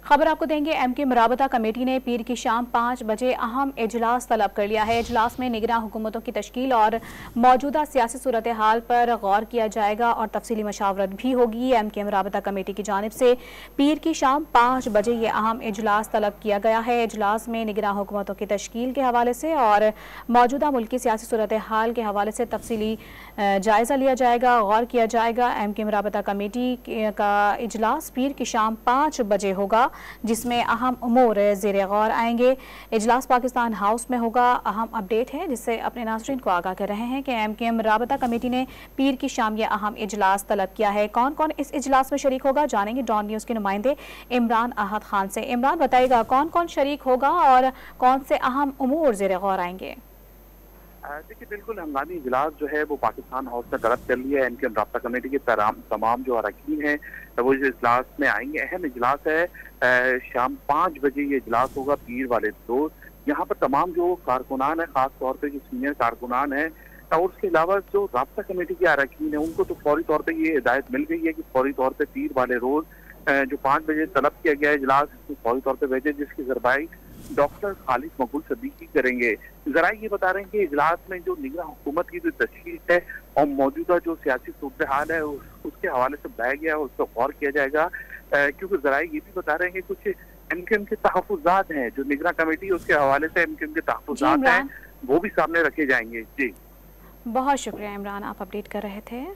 खबर आपको देंगे। एमके मुराबता कमेटी ने पीर की शाम 5 बजे अहम इजलास तलब कर लिया है। इजलास में निगरान हुकूमतों की तश्कील और मौजूदा सियासी सूरत हाल पर गौर किया जाएगा और तफसीली मशावरत भी होगी। एमके मुराबता कमेटी की जानिब से पीर की शाम 5 बजे ये अहम इजलास तलब किया गया है। इजलास में निगरान हुकूमतों की तश्कील के हवाले से और मौजूदा मुल्की सियासी सूरत हाल के हवाले से तफसीली जायज़ा लिया जाएगा, गौर किया जाएगा। एमके मुराबता कमेटी का इजलास पीर की शाम 5 बजे होगा, जिसमें अहम उमूर ज़ेरे गौर आएंगे। इजलास पाकिस्तान हाउस में होगा। अहम अपडेट है जिससे अपने नाज़रीन को आगाह कर रहे हैं कि एमकेएम राबता कमेटी ने पीर की शाम यह अहम इजलास तलब किया है। कौन कौन इस इजलास में शरीक होगा, जानेंगे डॉन न्यूज़ के नुमाइंदे इमरान अहद खान से। इमरान, बताइएगा कौन कौन शरीक होगा और कौन से अहम उमूर ज़ेरे गौर आएंगे? देखिए, बिल्कुल हंगामी इजलास जो है वो पाकिस्तान हाउस में तलब कर लिया है। एमकेएम राबता कमेटी के तमाम जो अरकान हैं वो इस इजलास में आएंगे। अहम इजलास है, शाम 5 बजे ये इजलास होगा पीर वाले रोज। यहाँ पर तमाम जो कारकुनान है, खास तौर पे जो सीनियर कारकुनान है और उसके अलावा जो राबता कमेटी के अरकान है, उनको तो फौरी तौर पर ये हिदायत मिल गई है कि फौरी तौर पर पीर वाले रोज जो 5 बजे तलब किया गया इजलास, इसको फौरी तौर पर भेजे, जिसकी सरबराही डॉक्टर खालिद मकबूल सदीकी करेंगे। जरा ये बता रहे हैं कि इजलास में जो निगरान हुकूमत की जो तशकील है और मौजूदा जो सियासी सूरत हाल है उसके हवाले से बताया गया है, उस पर गौर किया जाएगा। क्योंकि जरा ये भी बता रहे हैं कि कुछ एमकेएम के तहफ़्फ़ुज़ात हैं, जो निगरान कमेटी है उसके हवाले से एमकेएम के तहफ़्फ़ुज़ात हैं, वो भी सामने रखे जाएंगे। जी, बहुत शुक्रिया इमरान, आप अपडेट कर रहे थे।